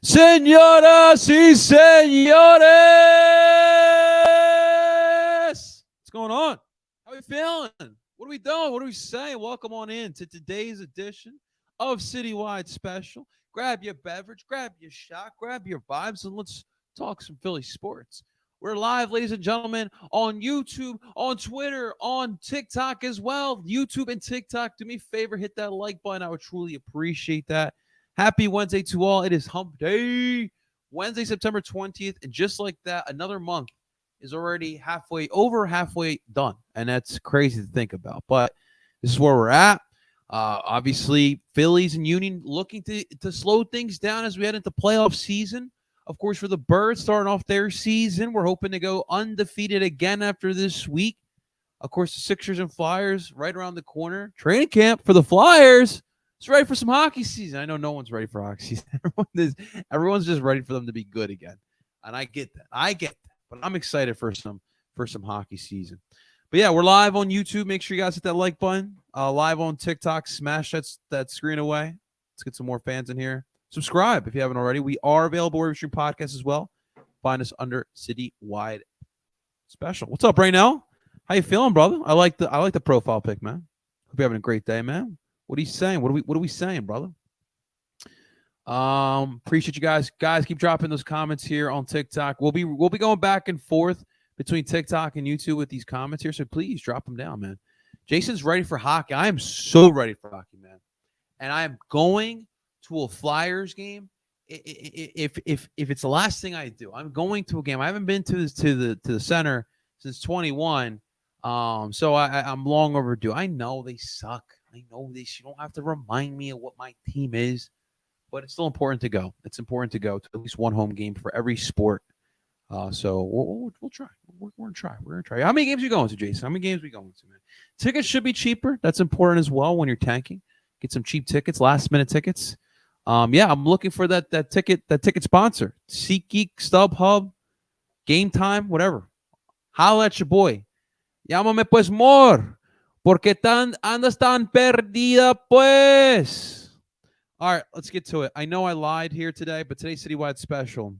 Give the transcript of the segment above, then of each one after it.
Señoras y señores, what's going on? How are we feeling? What are we doing? What are we saying? Welcome on in to today's edition of Citywide Special. Grab your beverage, grab your shot, grab your vibes, and let's talk some Philly sports. We're live, ladies and gentlemen, on YouTube, on Twitter, on TikTok as well. YouTube and TikTok, do me a favor, hit that like button. I would truly appreciate that. Happy Wednesday to all. It is Hump Day, Wednesday, September 20th. And just like that, another month is already over halfway done. And that's crazy to think about. But this is where we're at. Obviously, Phillies and Union looking to slow things down as we head into playoff season. Of course, for the Birds starting off their season, we're hoping to go undefeated again after this week. Of course, the Sixers and Flyers right around the corner. Training camp for the Flyers. It's ready for some hockey season. I know no one's ready for hockey season. Everyone's just ready for them to be good again. And I get that. But I'm excited for some hockey season. But yeah, we're live on YouTube. Make sure you guys hit that like button. Live on TikTok. Smash that screen away. Let's get some more fans in here. Subscribe if you haven't already. We are available where we stream podcasts as well. Find us under Citywide Special. What's up, Raynell? How you feeling, brother? I like the profile pic, man. Hope you're having a great day, man. What are you saying? What are we saying, brother? Appreciate you guys. Guys, keep dropping those comments here on TikTok. We'll be going back and forth between TikTok and YouTube with these comments here. So please drop them down, man. Jason's ready for hockey. I am so ready for hockey, man. And I am going to a Flyers game. If it's the last thing I do, I'm going to a game. I haven't been to the center since 21. So I'm long overdue. I know they suck. I know this. You don't have to remind me of what my team is, but it's still important to go. It's important to go to at least one home game for every sport. So we'll try. We're gonna try. We're gonna try. How many games are you going to, Jason? How many games are we going to, man? Tickets should be cheaper. That's important as well when you're tanking. Get some cheap tickets, last minute tickets. Yeah, I'm looking for that ticket sponsor. SeatGeek, StubHub, Game Time, whatever. Holla at your boy. Llámame pues more. Porque andas tan perdida, pues. All right, let's get to it. I know I lied here today, but today's Citywide Special.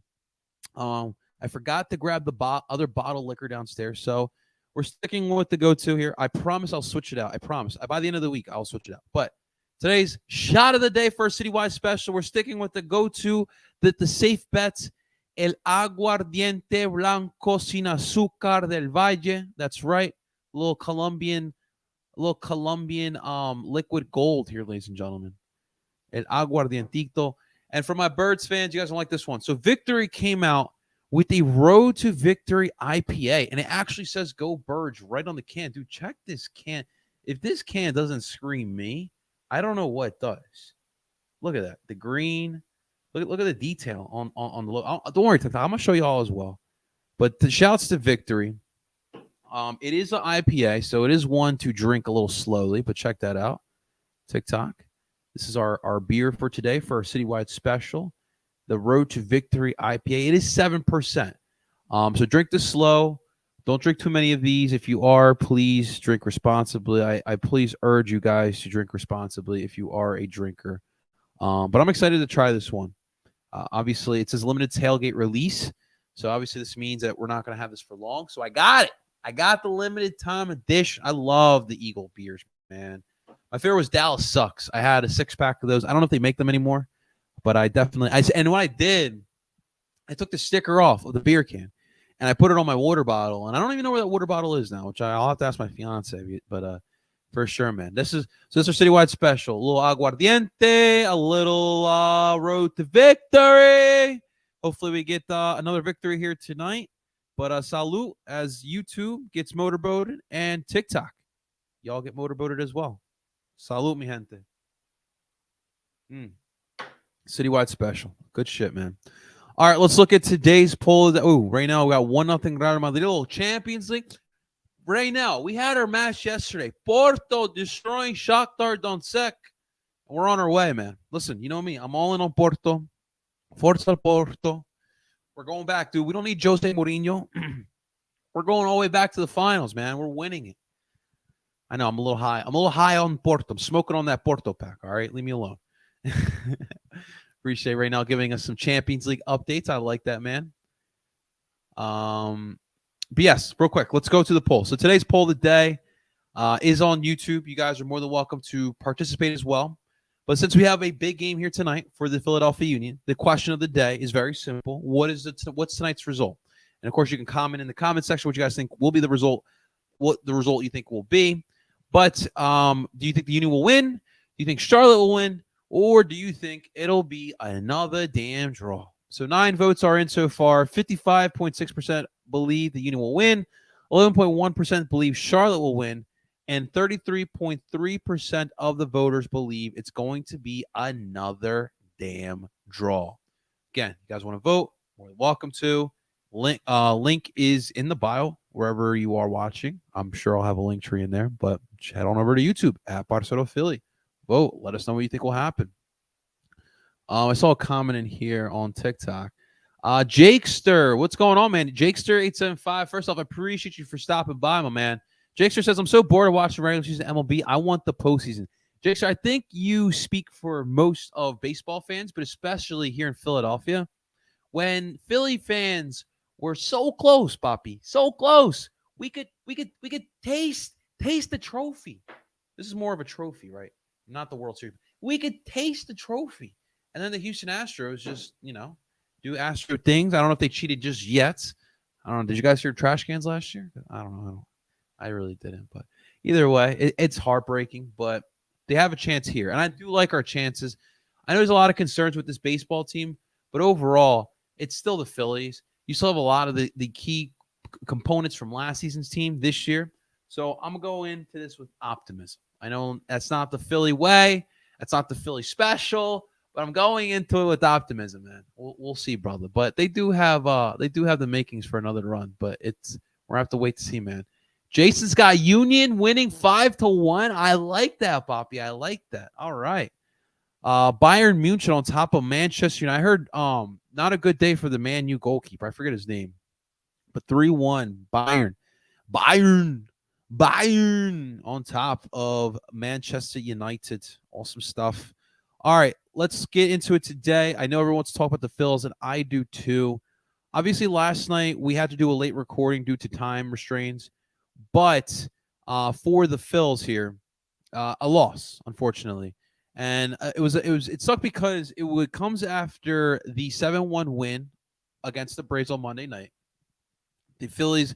I forgot to grab the other bottle liquor downstairs, so we're sticking with the go-to here. I promise I'll switch it out. I promise. By the end of the week, I'll switch it out. But today's shot of the day for a Citywide Special, we're sticking with the go-to, the safe bets. El aguardiente blanco sin azúcar del Valle. That's right. A little Colombian liquid gold here, ladies and gentlemen. El aguardientito. And for my Birds fans, you guys don't like this one. So Victory came out with a Road to Victory IPA, and it actually says Go Birds right on the can. Dude, check this can. If this can doesn't scream me, I don't know what does. Look at that. The green. Look at the detail on the logo. Don't worry, TikTok. I'm going to show you all as well. But the shouts to Victory. It is an IPA, so it is one to drink a little slowly, but check that out. TikTok. This is our beer for today for our Citywide Special. The Road to Victory IPA. It is 7%. So drink this slow. Don't drink too many of these. If you are, please drink responsibly. I please urge you guys to drink responsibly if you are a drinker. But I'm excited to try this one. Obviously, it says limited tailgate release. So obviously this means that we're not going to have this for long. So I got it. I got the limited time edition. I love the Eagle beers, man. My favorite was Dallas Sucks. I had a 6-pack of those. I don't know if they make them anymore, but I definitely and when I did, I took the sticker off of the beer can and I put it on my water bottle. And I don't even know where that water bottle is now, which I'll have to ask my fiance. But for sure, man. This is our citywide special. A little aguardiente, a little road to victory. Hopefully we get another victory here tonight. But salute as YouTube gets motorboated and TikTok. Y'all get motorboated as well. Salute, mi gente. Citywide special. Good shit, man. All right, let's look at today's poll. Oh, right now we got 1-0 Real Madrid. Little Champions League. Right now, we had our match yesterday. Porto destroying Shakhtar Donetsk. We're on our way, man. Listen, you know me. I'm all in on Porto. Forza Porto. We're going back, dude. We don't need Jose Mourinho. We're going all the way back to the finals, man. We're winning it. I know I'm a little high. I'm a little high on Porto. I'm smoking on that Porto pack, all right? Leave me alone. Appreciate right now giving us some Champions League updates. I like that, man. But yes, real quick, let's go to the poll. So today's poll of the day is on YouTube. You guys are more than welcome to participate as well. But since we have a big game here tonight for the Philadelphia Union, the question of the day is very simple. What's tonight's result? And of course, you can comment in the comment section what you guys think will be the result, what the result you think will be. But do you think the Union will win? Do you think Charlotte will win? Or do you think it'll be another damn draw? So 9 votes are in so far. 55.6% believe the Union will win. 11.1% believe Charlotte will win. And 33.3% of the voters believe it's going to be another damn draw. Again, you guys want to vote? More than welcome to. Link is in the bio wherever you are watching. I'm sure I'll have a link tree in there, but head on over to YouTube at Parcero Philly. Vote. Let us know what you think will happen. I saw a comment in here on TikTok. Jakester, what's going on, man? Jakester875. First off, I appreciate you for stopping by, my man. Jakester says, I'm so bored of watching regular season MLB. I want the postseason. Jakester, I think you speak for most of baseball fans, but especially here in Philadelphia. When Philly fans were so close, Poppy, so close, we could taste the trophy. This is more of a trophy, right? Not the World Series. We could taste the trophy. And then the Houston Astros just, do Astro things. I don't know if they cheated just yet. I don't know. Did you guys hear trash cans last year? I don't know. I really didn't. But either way, it's heartbreaking. But they have a chance here. And I do like our chances. I know there's a lot of concerns with this baseball team. But overall, it's still the Phillies. You still have a lot of the key components from last season's team this year. So I'm going to go into this with optimism. I know that's not the Philly way. That's not the Philly special. But I'm going into it with optimism, man. We'll see, brother. But they do have the makings for another run. But we're gonna have to wait to see, man. Jason's got Union winning 5-1. I like that, Poppy. I like that. All right. Bayern Munich on top of Manchester United. I heard not a good day for the Man U goalkeeper. I forget his name. But 3-1 Bayern on top of Manchester United. Awesome stuff. All right, let's get into it today. I know everyone wants to talk about the Phils, and I do too. Obviously, last night we had to do a late recording due to time restraints. But for the Phils here, a loss, unfortunately. And it sucked because it comes after the 7-1 win against the Braves on Monday night. The Phillies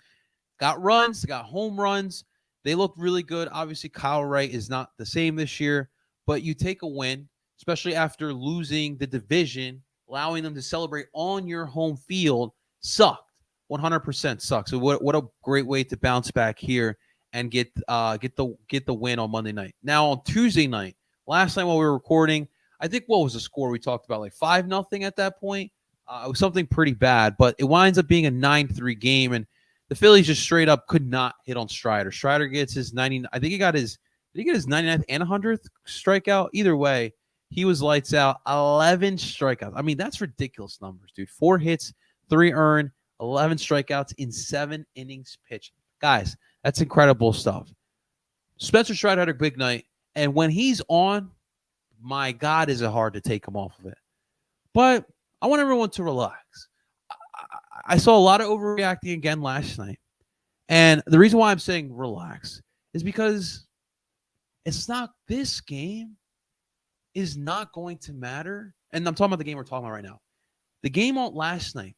got runs, got home runs. They looked really good. Obviously, Kyle Wright is not the same this year, but you take a win, especially after losing the division, allowing them to celebrate on your home field, sucked. 100% sucked. So what a great way to bounce back here and get the win on Monday night. Now on Tuesday night, last night while we were recording, I think what was the score we talked about, like 5-0 at that point. It was something pretty bad, but it winds up being a 9-3 game, and the Phillies just straight up could not hit on Strider. Strider gets his 90. I think he got his. Did he get his 99th and 100th strikeout? Either way, he was lights out. 11 strikeouts. I mean, that's ridiculous numbers, dude. 4 hits, 3 earned, 11 strikeouts in 7 innings pitched. Guys, that's incredible stuff. Spencer Strider had a big night, and when he's on, my God, is it hard to take him off of it. But I want everyone to relax. I saw a lot of overreacting again last night. And the reason why I'm saying relax is because it's not, this game is not going to matter. And I'm talking about the game we're talking about right now. The game on last night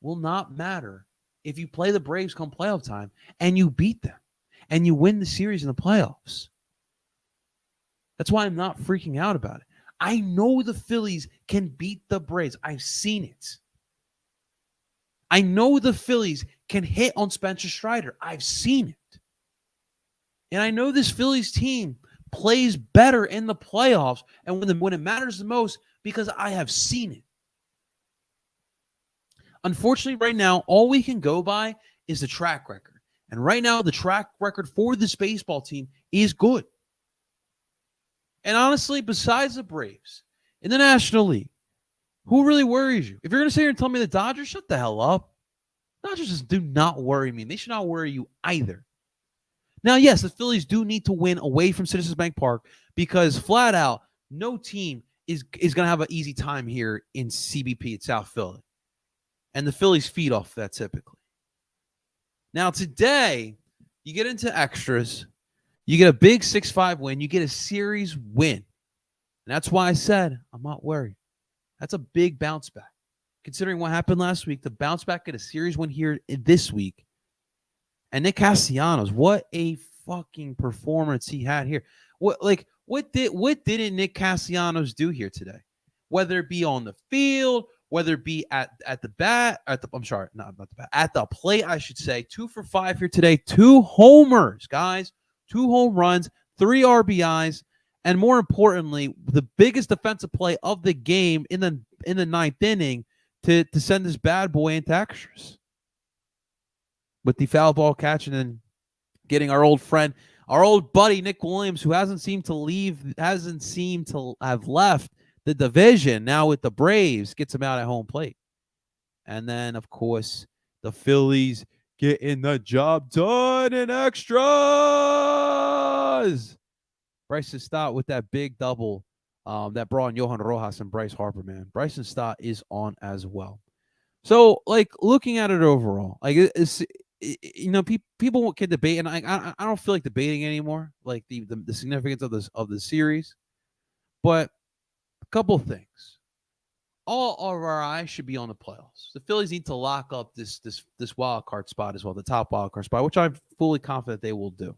will not matter if you play the Braves come playoff time and you beat them and you win the series in the playoffs. That's why I'm not freaking out about it. I know the Phillies can beat the Braves. I've seen it. I know the Phillies can hit on Spencer Strider. I've seen it. And I know this Phillies team plays better in the playoffs and when it matters the most because I have seen it. Unfortunately, right now, all we can go by is the track record. And right now, the track record for this baseball team is good. And honestly, besides the Braves in the National League, who really worries you? If you're going to sit here and tell me the Dodgers, shut the hell up. Dodgers just do not worry me. They should not worry you either. Now, yes, the Phillies do need to win away from Citizens Bank Park because flat out, no team is going to have an easy time here in CBP at South Philly. And the Phillies feed off that typically. Now, today, you get into extras. You get a big 6-5 win. You get a series win. And that's why I said I'm not worried. That's a big bounce back. Considering what happened last week, the bounce back at a series win here this week. And Nick Castellanos, what a fucking performance he had here. What didn't Nick Castellanos do here today? Whether it be on the field, whether it be at the bat, at the plate, I should say. 2 for 5 here today. 2 homers, guys. 2 home runs, 3 RBIs. And more importantly, the biggest defensive play of the game in the 9th inning to send this bad boy into extras. With the foul ball catch and then getting our old friend, our old buddy Nick Williams, who hasn't seemed to have left the division now with the Braves, gets him out at home plate. And then, of course, the Phillies getting the job done in extras. Bryson Stott with that big double that brought in Johan Rojas and Bryce Harper, man. Bryson Stott is on as well. So, looking at it overall, people can debate, and I don't feel like debating anymore, like the significance of the series. But a couple of things. All of our eyes should be on the playoffs. The Phillies need to lock up this wild card spot as well, the top wild card spot, which I'm fully confident they will do.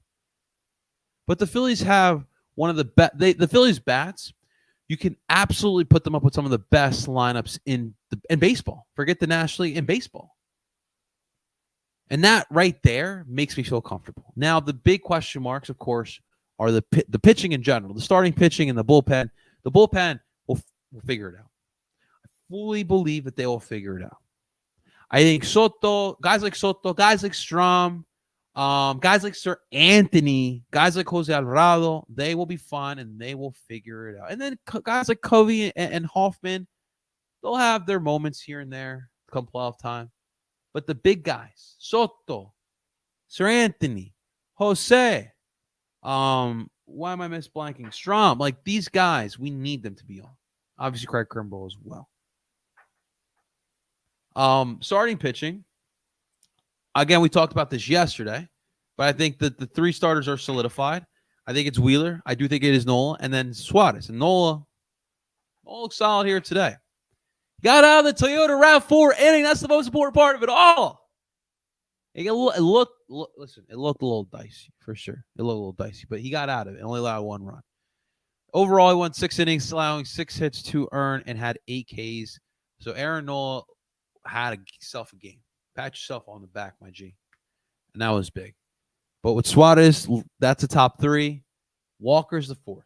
But the Phillies have one of the best. The Phillies bats, you can absolutely put them up with some of the best lineups in baseball. Forget the National League, in baseball. And that right there makes me feel comfortable. Now, the big question marks, of course, are the pitching in general, the starting pitching and the bullpen. The bullpen will figure it out. I fully believe that they will figure it out. I think guys like Strom, guys like Sir Anthony, guys like Jose Alvarado, they will be fun and they will figure it out. And then guys like Covey and Hoffman, they'll have their moments here and there come playoff time. But the big guys, Soto, Sir Anthony, Jose, why am I misblanking? Strom, these guys, we need them to be on. Obviously, Craig Kimbrel as well. Starting pitching. Again, we talked about this yesterday, but I think that the 3 starters are solidified. I think it's Wheeler. I do think it is Nola, and then Suarez. And Nola looks solid here today. Got out of the Toyota RAV4 inning. That's the most important part of it all. It looked a little dicey for sure. It looked a little dicey, but he got out of it and only allowed 1 run. Overall, he went 6 innings, allowing 6 hits, 2 earned, and had 8 Ks. So Aaron Nola had himself a game. Pat yourself on the back, my G. And that was big. But with Suarez, that's a top 3. Walker's the 4th.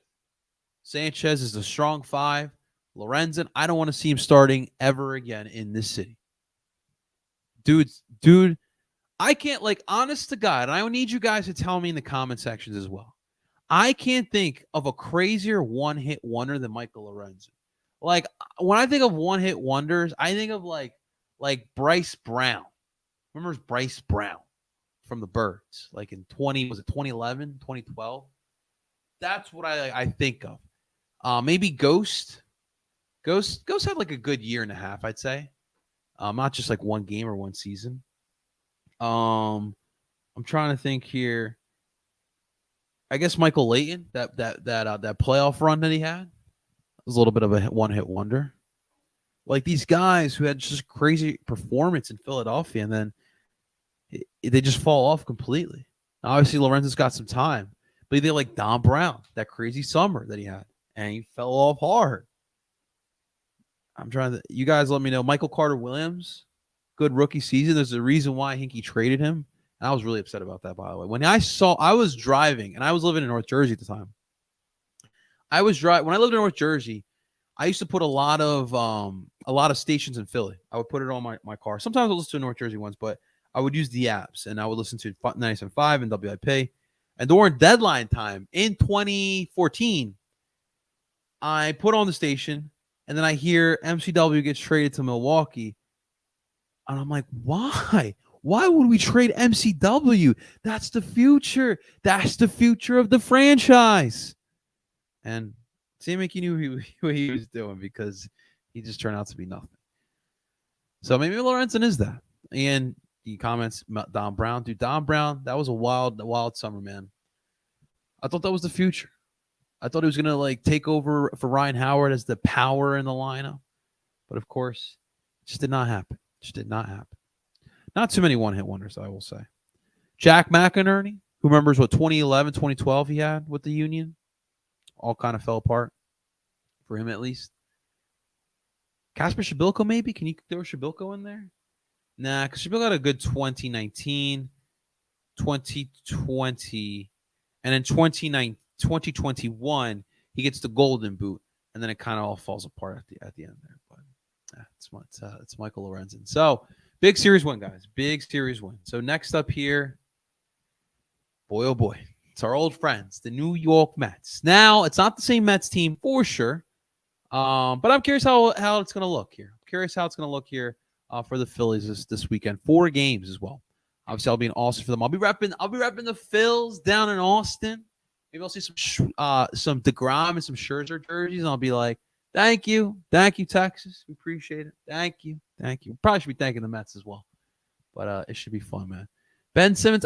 Sanchez is the strong 5. Lorenzen, I don't want to see him starting ever again in this city. Dude, I can't, honest to God, and I need you guys to tell me in the comment sections as well. I can't think of a crazier one-hit wonder than Michael Lorenzen. When I think of one-hit wonders, I think of like Bryce Brown. remembers Bryce Brown from the Birds, like in 2011, 2012. That's what I think of. Maybe Ghost. Ghost had like a good year and a half, I'd say. Not just like one game or one season. I'm trying to think here. I guess Michael Layton, that playoff run that he had was a little bit of a one-hit wonder. Like these guys who had just crazy performance in Philadelphia, and then they just fall off completely. Obviously, Lorenzen's got some time, but they like Don Brown, that crazy summer that he had, and he fell off hard. I'm trying to. You guys let me know. Michael Carter Williams, good rookie season. There's a reason why I think he traded him. And I was really upset about that, by the way. When I was driving, and I was living in North Jersey at the time. When I lived in North Jersey, I used to put a lot of stations in Philly. I would put it on my car. Sometimes I'll listen to North Jersey ones, but I would use the apps, and I would listen to 97.5 and WIP. And during deadline time in 2014, I put on the station, and then I hear MCW gets traded to Milwaukee. And I'm like, why? Why would we trade MCW? That's the future. That's the future of the franchise. And Mickey knew what he was doing because he just turned out to be nothing. So maybe Lorenzen is that. And he comments about Don Brown. Dude, Don Brown, that was a wild summer, man. I thought that was the future. I thought he was going to like take over for Ryan Howard as the power in the lineup. But of course, it just did not happen. Not too many one-hit wonders, I will say. Jack McInerney, who remembers what 2011, 2012 he had with the Union. All kind of fell apart for him, at least. Kasper Shabilko, maybe? Can you throw Shabilko in there? Nah, because Shabilko had a good 2019, 2020, and in 2021, he gets the Golden Boot, and then it kind of all falls apart at the end there. But it's Michael Lorenzen. So, big series win, guys. Big series win. So, next up here, boy, oh boy. It's our old friends, the New York Mets. Now, it's not the same Mets team for sure, but I'm curious how it's going to look here. For the Phillies this weekend. 4 games as well. Obviously, I'll be in Austin for them. I'll be repping the Phils down in Austin. Maybe I'll see some DeGrom and some Scherzer jerseys, and I'll be like, thank you, Texas. We appreciate it. Thank you. Probably should be thanking the Mets as well, but it should be fun, man. Ben Simmons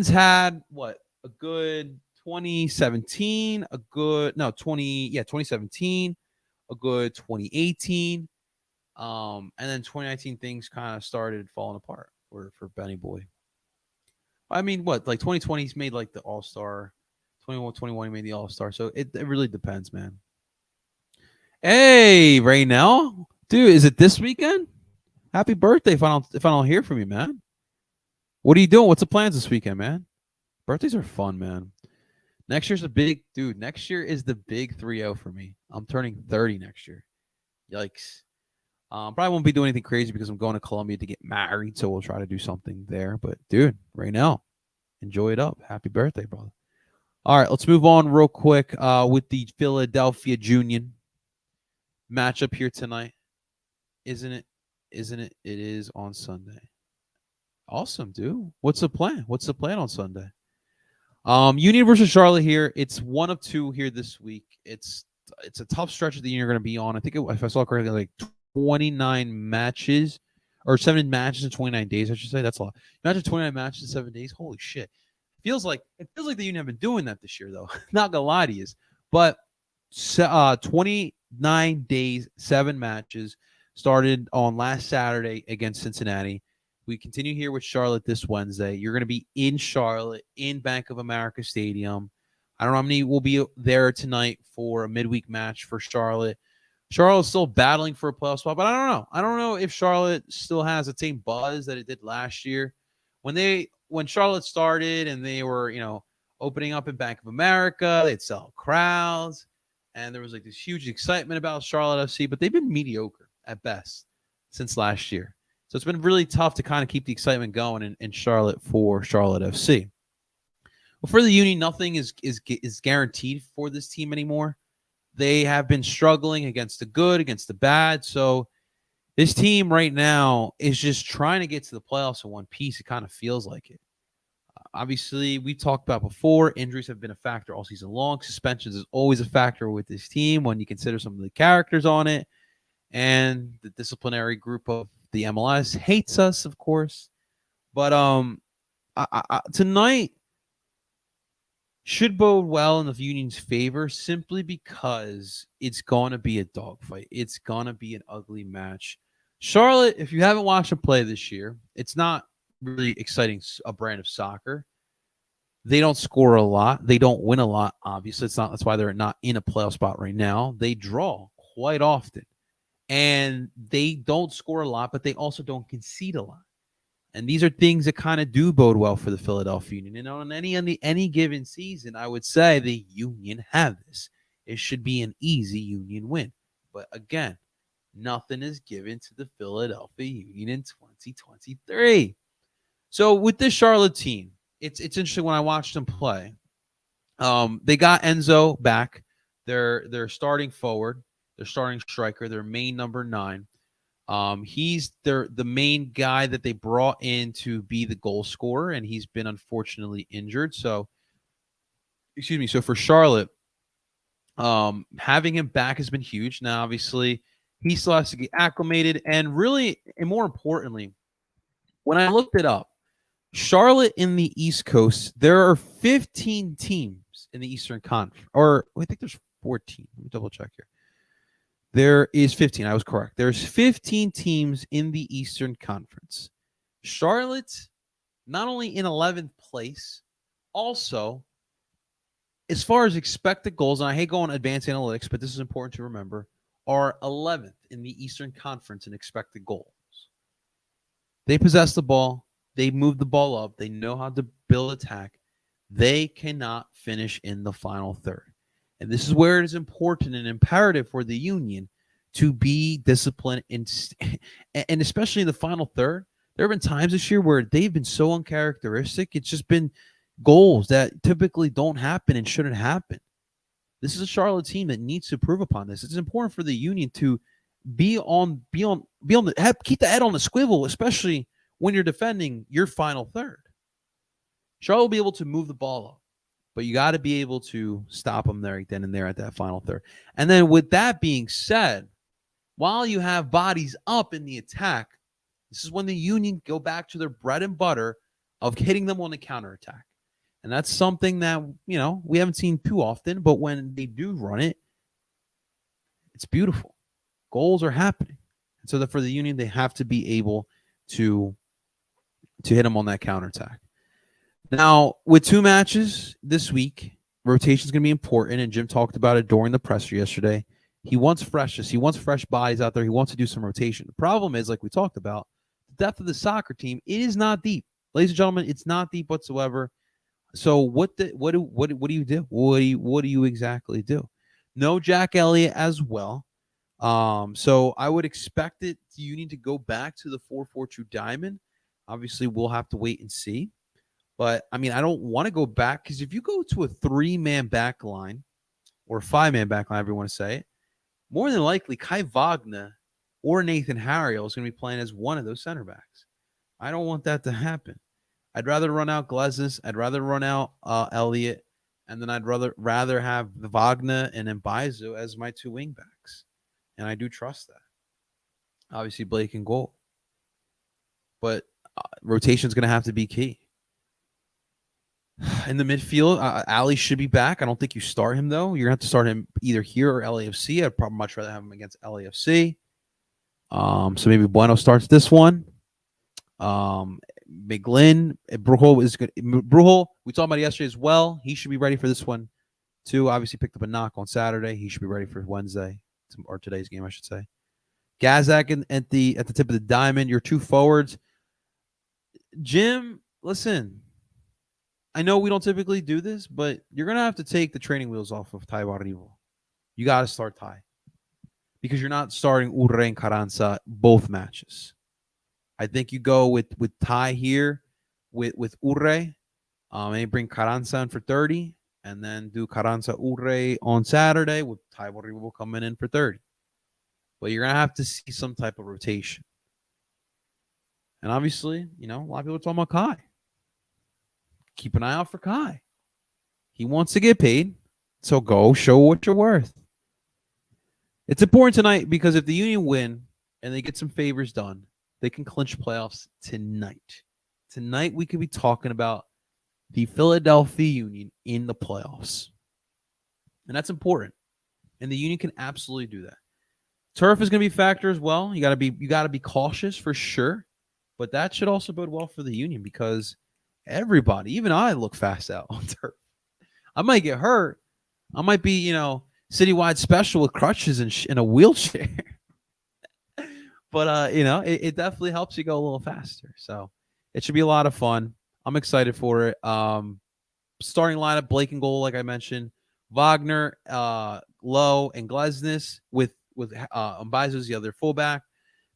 had a good 2017, a good 2017, a good 2018, and then 2019 things kind of started falling apart for Benny Boy. I mean, like 2020 he's made like the All-Star, 21 he made the All-Star, so it really depends, man. Hey, Raynell, dude, is it this weekend? Happy birthday! If I don't hear from you, man. What are you doing? What's the plans this weekend, man? Birthdays are fun, man. Next year is the big 3-0 for me. I'm turning 30 next year. Yikes. Probably won't be doing anything crazy because I'm going to Colombia to get married, so we'll try to do something there. But, dude, right now, enjoy it up. Happy birthday, brother. All right, let's move on real quick with the Philadelphia Union matchup here tonight. Isn't it? It is on Sunday. Awesome, dude. What's the plan on Sunday? Union versus Charlotte here. It's one of 2 here this week. It's a tough stretch of the Union are going to be on. I think if I saw correctly, like 29 matches or 7 matches in 29 days, I should say. That's a lot. Imagine 29 matches in 7 days. Holy shit. It feels like the Union have been doing that this year, though. Not going to lie to you. But 29 days, 7 matches started on last Saturday against Cincinnati. We continue here with Charlotte this Wednesday. You're going to be in Charlotte in Bank of America Stadium. I don't know how many will be there tonight for a midweek match for Charlotte. Charlotte's still battling for a playoff spot, but I don't know. I don't know if Charlotte still has the same buzz that it did last year. When Charlotte started and they were, opening up in Bank of America, they'd sell crowds, and there was like this huge excitement about Charlotte FC, but they've been mediocre at best since last year. So it's been really tough to kind of keep the excitement going in Charlotte for Charlotte FC. Well, for the Union, nothing is guaranteed for this team anymore. They have been struggling against the good, against the bad. So This team right now is just trying to get to the playoffs in one piece. It kind of feels like it. Obviously, we talked about before, injuries have been a factor all season long. Suspensions is always a factor with this team when you consider some of the characters on it. And the disciplinary group of the MLS hates us, of course. But tonight should bode well in the Union's favor simply because it's going to be a dogfight. It's going to be an ugly match. Charlotte, if you haven't watched them play this year, it's not really exciting a brand of soccer. They don't score a lot. They don't win a lot, obviously. That's why they're not in a playoff spot right now. They draw quite often. And they don't score a lot, but they also don't concede a lot. And these are things that kind of do bode well for the Philadelphia Union. And on any given season, I would say the Union have this. It should be an easy Union win. But again, nothing is given to the Philadelphia Union in 2023. So with this Charlotte team, it's interesting when I watched them play. They got Enzo back. They're starting forward. They're starting striker. Their main number 9. He's the main guy that they brought in to be the goal scorer, and he's been unfortunately injured. So, excuse me. So for Charlotte, having him back has been huge. Now, obviously, he still has to get acclimated, and really, and more importantly, when I looked it up, Charlotte in the East Coast, there are 15 teams in the Eastern Conference, or I think there's 14. Let me double check here. There is 15. I was correct. There's 15 teams in the Eastern Conference. Charlotte, not only in 11th place, also, as far as expected goals, and I hate going advanced analytics, but this is important to remember, are 11th in the Eastern Conference in expected goals. They possess the ball. They move the ball up. They know how to build attack. They cannot finish in the final third. And this is where it is important and imperative for the Union to be disciplined, and especially in the final third. There have been times this year where they've been so uncharacteristic. It's just been goals that typically don't happen and shouldn't happen. This is a Charlotte team that needs to improve upon this. It's important for the Union to keep the head on the swivel, especially when you're defending your final third. Charlotte will be able to move the ball up, but you got to be able to stop them there, then and there at that final third. And then with that being said, while you have bodies up in the attack, this is when the Union go back to their bread and butter of hitting them on the counterattack. And that's something that, we haven't seen too often, but when they do run it, it's beautiful. Goals are happening. And so that for the Union, they have to be able to hit them on that counterattack. Now, with 2 matches this week, rotation is going to be important, and Jim talked about it during the presser yesterday. He wants freshness. He wants fresh bodies out there. He wants to do some rotation. The problem is, like we talked about, the depth of the soccer team, it is not deep. Ladies and gentlemen, it's not deep whatsoever. So what do you do? What do you exactly do? No Jack Elliott as well. So I would expect the Union to go back to the 4-4-2 diamond. Obviously, we'll have to wait and see. But, I don't want to go back, because if you go to a 3-man back line or a 5-man back line, however you want to say it, more than likely Kai Wagner or Nathan Harriel is going to be playing as one of those center backs. I don't want that to happen. I'd rather run out Gleznes. I'd rather run out Elliott. And then I'd rather have Wagner and Mbaizo as my 2 wing backs. And I do trust that. Obviously, Blake and goal. But rotation is going to have to be key. In the midfield, Ali should be back. I don't think you start him, though. You're going to have to start him either here or LAFC. I'd probably much rather have him against LAFC. So maybe Bueno starts this one. McGlynn, Brujo is good. Brujo, we talked about it yesterday as well. He should be ready for this one, too. Obviously, picked up a knock on Saturday. He should be ready for Wednesday, or today's game, I should say. Gazak at the tip of the diamond. Your 2 forwards. Jim, listen. I know we don't typically do this, but you're going to have to take the training wheels off of Ty Barrivo. You got to start Ty, because you're not starting Urre and Carranza both matches. I think you go with Ty here with Urre, and bring Carranza in for 30, and then do Carranza Urre on Saturday with Ty Barrivo coming in for 30. but you're gonna have to see some type of rotation. And obviously, a lot of people are talking about Kai. Keep an eye out for Kai. He wants to get paid, so go show what you're worth. It's important tonight because if the Union win and they get some favors done, they can clinch playoffs tonight. Tonight, we could be talking about the Philadelphia Union in the playoffs. And that's important. And the Union can absolutely do that. Turf is going to be a factor as well. You got to be cautious for sure. But that should also bode well for the Union because everybody, even I, look fast out on turf. I might get hurt. I might be, citywide special with crutches and in a wheelchair. But it definitely helps you go a little faster. So it should be a lot of fun. I'm excited for it. Starting lineup: Blake and goal, like I mentioned, Wagner, Lowe, and Glesnes with Mbaizo's the other fullback.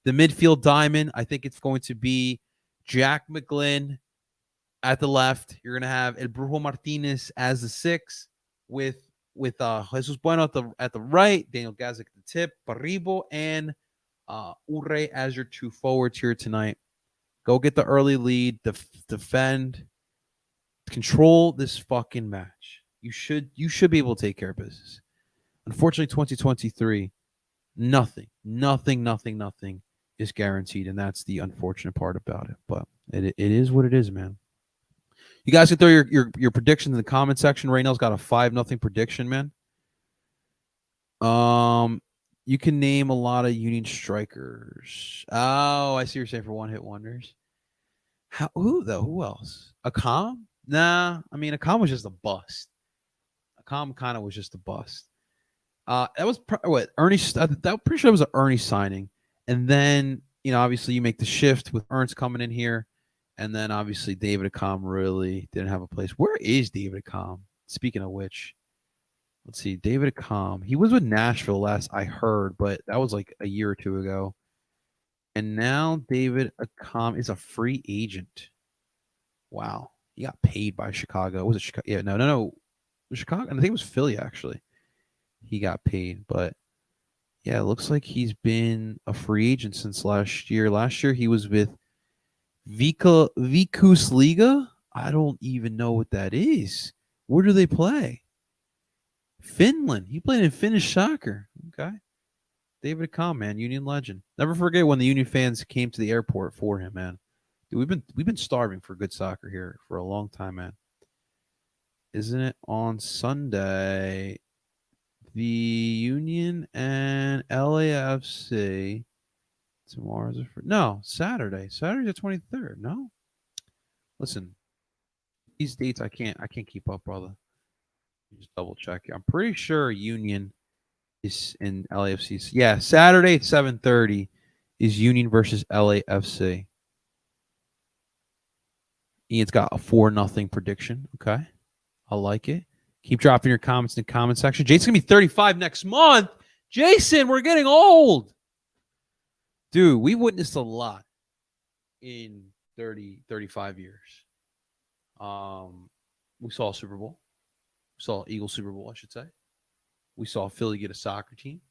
The midfield diamond, I think it's going to be Jack McGlynn at the left. You're going to have El Brujo Martinez as the 6 with Jesus Bueno at the right, Daniel Gazik at the tip, Paribo and Urre as your 2 forwards here tonight. Go get the early lead, defend, control this fucking match. You should be able to take care of business. Unfortunately, 2023, nothing is guaranteed, and that's the unfortunate part about it. But it is what it is, man. You guys can throw your predictions in the comment section. Raynell's got a 5-0 prediction, man. You can name a lot of Union strikers. Oh, I see what you're saying for one-hit wonders. Who else? Akam? Nah, I mean, Akam was just a bust. Akam kind of was just a bust. That was Ernie. I'm pretty sure it was an Ernie signing, and then obviously you make the shift with Ernst coming in here, and then obviously David Akam really didn't have a place. Where is David Akam? Speaking of which, let's see, David Akam. He was with Nashville last I heard, but that was like a year or two ago. And now David Akam is a free agent. Wow, he got paid by Chicago. Was it Chicago? Yeah, no. It was Chicago, and I think it was Philly actually. He got paid, but yeah, it looks like he's been a free agent since last year. Last year he was with Vikus Liga. I don't even know what that is. Where do they play? Finland. He played in Finnish soccer. Okay. David Akam, man, Union legend. Never forget when the Union fans came to the airport for him, man. Dude, we've been starving for good soccer here for a long time, man. Isn't it on Sunday? The Union and LAFC tomorrow's Saturday. Saturday the 23rd. No, listen, these dates I can't keep up, brother. Just double check. I'm pretty sure Union is in LAFC. Yeah, Saturday at 7:30 is Union versus LAFC. Ian's got a 4-0 prediction. Okay, I like it. Keep dropping your comments in the comment section. Jason's going to be 35 next month. Jason, we're getting old. Dude, we witnessed a lot in 35 years. We saw a Super Bowl. We saw Eagles Super Bowl, I should say. We saw Philly get a soccer team.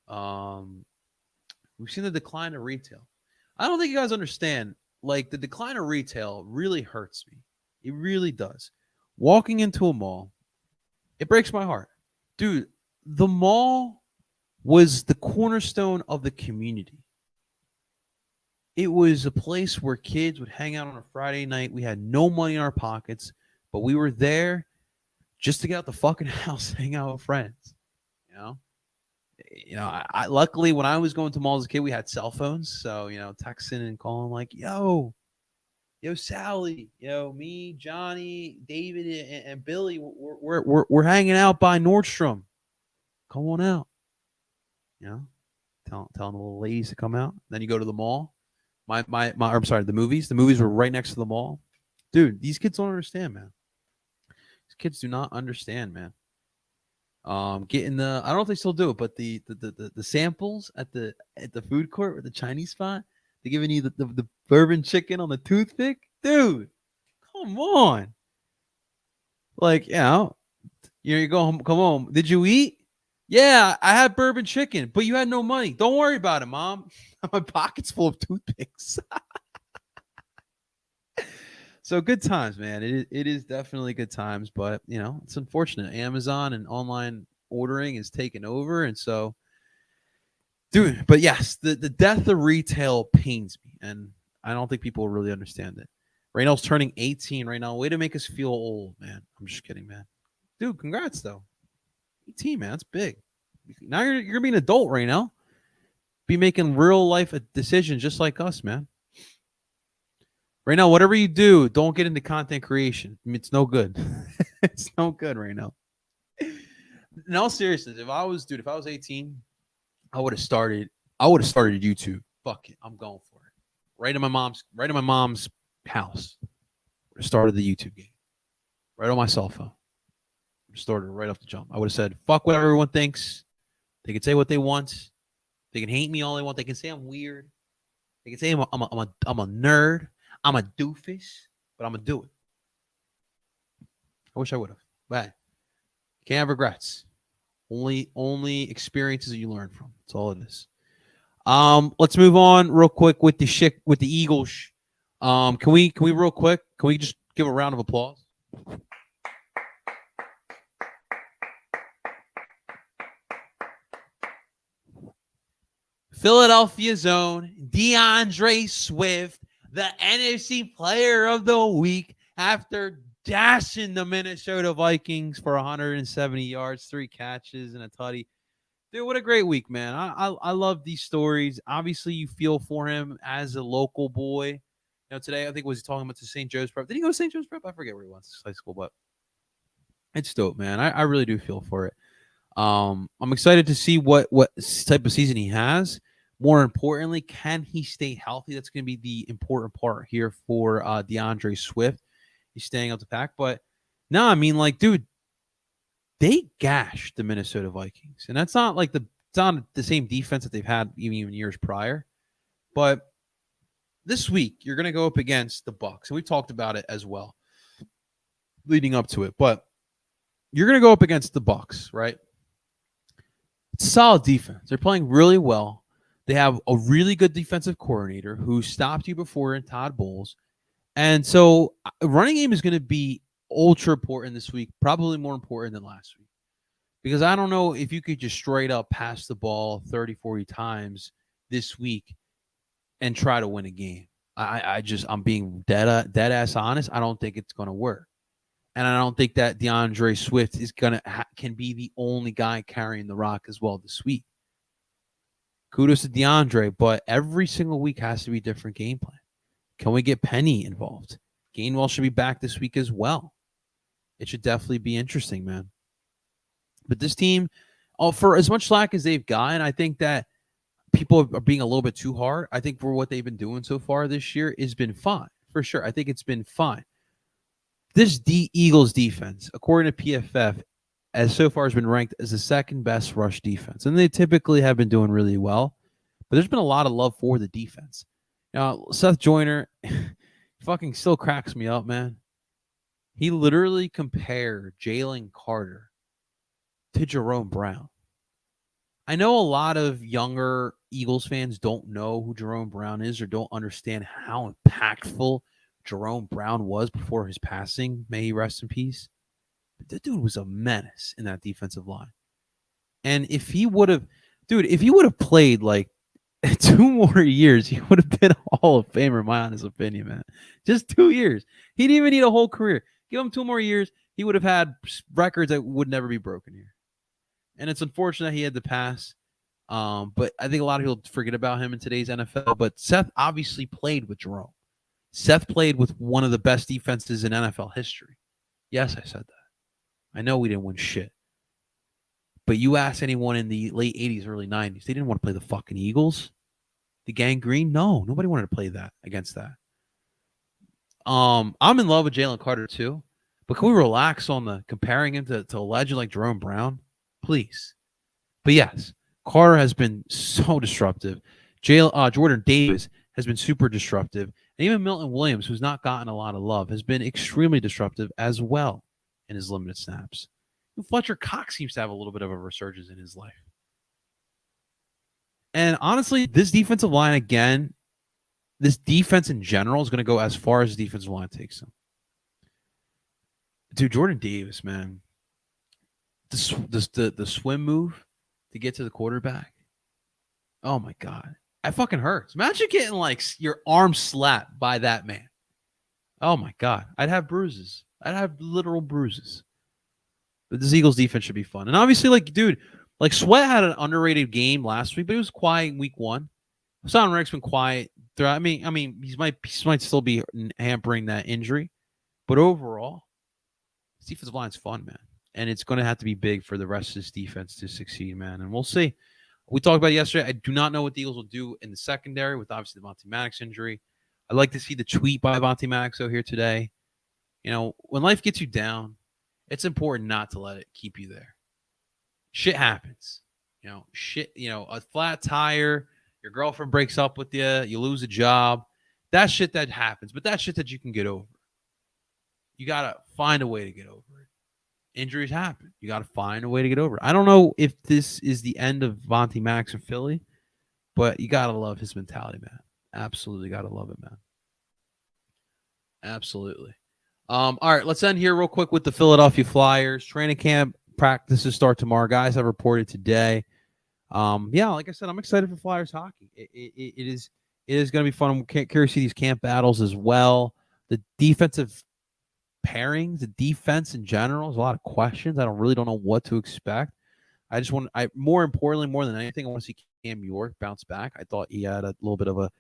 We've seen the decline of retail. I don't think you guys understand. Like, the decline of retail really hurts me. It really does. Walking into a mall, it breaks my heart. Dude, the mall was the cornerstone of the community. It was a place where kids would hang out on a Friday night. We had no money in our pockets, but we were there just to get out the fucking house, hang out with friends. I luckily when I was going to malls as a kid, we had cell phones. So, texting and calling like, yo, Sally, me, Johnny, David, and Billy, we're hanging out by Nordstrom. Come on out. Telling the little ladies to come out. Then you go to the mall. The movies. The movies were right next to the mall. Dude, these kids don't understand, man. These kids do not understand, man. Getting I don't know if they still do it, but the samples at the food court or the Chinese spot, they're giving you the bourbon chicken on the toothpick. Dude, come on. Like, you go home, come home. Did you eat? Yeah, I had bourbon chicken, but you had no money. Don't worry about it, Mom. My pocket's full of toothpicks. So good times, man. It is definitely good times, but it's unfortunate. Amazon and online ordering is taking over, and so, dude. But yes, the death of retail pains me, and I don't think people really understand it. Reynolds turning 18 right now. Way to make us feel old, man. I'm just kidding, man. Dude, congrats though. 18, man. That's big. Now you're gonna be an adult right now. Be making real life decisions just like us, man. Right now, whatever you do, don't get into content creation. I mean, it's no good. It's no good right now. In all seriousness, if I was 18, I would have started. I would have started YouTube. Fuck it, I'm going for it. Right in my mom's house. Would have started the YouTube game. Right on my cell phone. Started right off the jump. I would have said, "Fuck what everyone thinks. They can say what they want. They can hate me all they want. They can say I'm weird. They can say I'm a nerd. I'm a doofus, but I'm gonna do it." I wish I would have. But can't have regrets. Only experiences that you learn from. That's all it is. Let's move on real quick with the Eagles. Can we real quick? Can we just give a round of applause? Philadelphia's own DeAndre Swift, the NFC Player of the Week, after dashing the Minnesota Vikings for 170 yards, 3 catches, and a tutty. Dude, what a great week, man. I love these stories. Obviously, you feel for him as a local boy. Today I think was he talking about the St. Joe's Prep. Did he go to St. Joe's Prep? I forget where he went. High school, but it's dope, man. I really do feel for it. I'm excited to see what type of season he has. More importantly, can he stay healthy? That's going to be the important part here for DeAndre Swift. He's staying up the pack. But no, I mean, like, dude, they gashed the Minnesota Vikings. And that's not like it's not the same defense that they've had even years prior. But this week, you're going to go up against the Bucs. And we talked about it as well leading up to it. But you're going to go up against the Bucs, right? It's a solid defense. They're playing really well. They have a really good defensive coordinator who stopped you before in Todd Bowles. And so running game is going to be ultra important this week, probably more important than last week. Because I don't know if you could just straight up pass the ball 30, 40 times this week and try to win a game. I'm being dead ass honest. I don't think it's going to work. And I don't think that DeAndre Swift is can be the only guy carrying the rock as well this week. Kudos to DeAndre, but every single week has to be a different game plan. Can we get Penny involved? Gainwell should be back this week as well. It should definitely be interesting, man. But this team, for as much slack as they've gotten, I think that people are being a little bit too hard. I think for what they've been doing so far this year has been fine. For sure. I think it's been fine. This Eagles defense, according to PFF, so far has been ranked as the second best rush defense. And they typically have been doing really well. But there's been a lot of love for the defense. Now, Seth Joyner fucking still cracks me up, man. He literally compared Jalen Carter to Jerome Brown. I know a lot of younger Eagles fans don't know who Jerome Brown is or don't understand how impactful Jerome Brown was before his passing. May he rest in peace. But that dude was a menace in that defensive line. And if he would have played like 2 more years, he would have been a Hall of Famer, in my honest opinion, man. Just 2 years. He didn't even need a whole career. Give him 2 more years, he would have had records that would never be broken here. And it's unfortunate he had to pass. But I think a lot of people forget about him in today's NFL. But Seth obviously played with Jerome. Seth played with one of the best defenses in NFL history. Yes, I said that. I know we didn't win shit. But you ask anyone in the late 80s, early 90s, they didn't want to play the fucking Eagles. The Gang Green? No, nobody wanted to play that against that. I'm in love with Jalen Carter too. But can we relax on the comparing him to a legend like Jerome Brown? Please. But yes, Carter has been so disruptive. Jordan Davis has been super disruptive. And even Milton Williams, who's not gotten a lot of love, has been extremely disruptive as well in his limited snaps. Fletcher Cox seems to have a little bit of a resurgence in his life. And honestly, this defensive line, again, this defense in general is going to go as far as the defensive line takes them. Dude, Jordan Davis, man. The swim move to get to the quarterback. Oh, my God. That fucking hurts. Imagine getting, like, your arm slapped by that man. Oh, my God. I'd have bruises. I'd have literal bruises. But this Eagles defense should be fun. And obviously, like, dude, like, Sweat had an underrated game last week, but he was quiet in week 1. Hassan Reddick's been quiet throughout. I mean, he might still be hampering that injury. But overall, this defensive line's fun, man. And it's going to have to be big for the rest of this defense to succeed, man. And we'll see. We talked about it yesterday. I do not know what the Eagles will do in the secondary with obviously the Monty Maddox injury. I'd like to see the tweet by Monty Maddox here today. You know, when life gets you down, it's important not to let it keep you there. Shit happens. A flat tire, your girlfriend breaks up with you, you lose a job. That's shit that happens, but that's shit that you can get over. You got to find a way to get over it. Injuries happen. You got to find a way to get over it. I don't know if this is the end of Monty Maddox in Philly, but you got to love his mentality, man. Absolutely got to love it, man. Absolutely. All right, let's end here real quick with the Philadelphia Flyers. Training camp practices start tomorrow. Guys have reported today. Like I said, I'm excited for Flyers hockey. It is going to be fun. I'm curious to see these camp battles as well. The defensive pairings, the defense in general, is a lot of questions. I really don't know what to expect. More importantly, more than anything, I want to see Cam York bounce back. I thought he had a little bit of a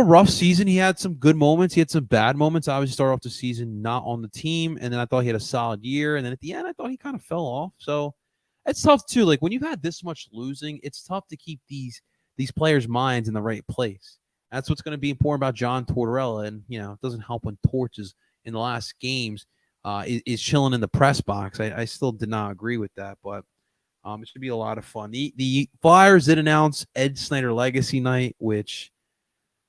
rough season. He had some good moments. He had some bad moments. I obviously started off the season not on the team, and then I thought he had a solid year. And then at the end, I thought he kind of fell off. So it's tough too. Like when you've had this much losing, it's tough to keep these players' minds in the right place. That's what's going to be important about John Tortorella. And it doesn't help when Torches in the last games is chilling in the press box. I still did not agree with that, but it should be a lot of fun. The Flyers did announce Ed Snyder Legacy Night, which.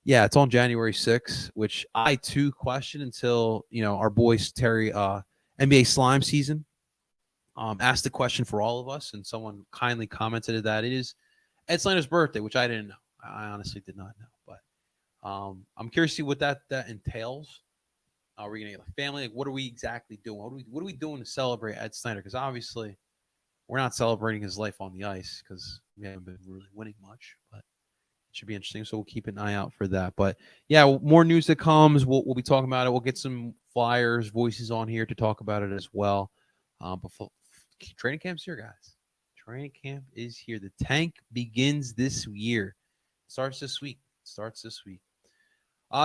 Yeah, it's on January 6th, which I, too, questioned until, our boys, Terry, NBA Slime Season, asked the question for all of us, and someone kindly commented that it is Ed Snyder's birthday, which I didn't know. I honestly did not know. But I'm curious to see what that entails. Are we going to get a family? Like, what are we exactly doing? What are we doing to celebrate Ed Snyder? Because obviously we're not celebrating his life on the ice because we haven't been really winning much, but should be interesting, so we'll keep an eye out for that. But yeah, more news that comes. We'll be talking about it. We'll get some Flyers voices on here to talk about it as well. But training camp's here, guys. Training camp is here. The tank begins this year. Starts this week.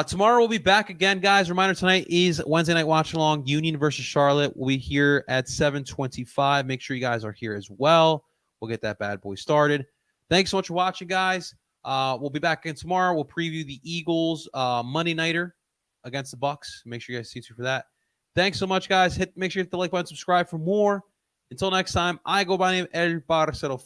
Tomorrow we'll be back again, guys. Reminder, tonight is Wednesday night watch along. Union versus Charlotte. We'll be here at 7:25. Make sure you guys are here as well. We'll get that bad boy started. Thanks so much for watching, guys. We'll be back again tomorrow. We'll preview the Eagles Monday nighter against the Bucks. Make sure you guys stay tuned for that. Thanks so much, guys. Make sure you hit the like button, subscribe for more. Until next time, I go by the name El Parcero.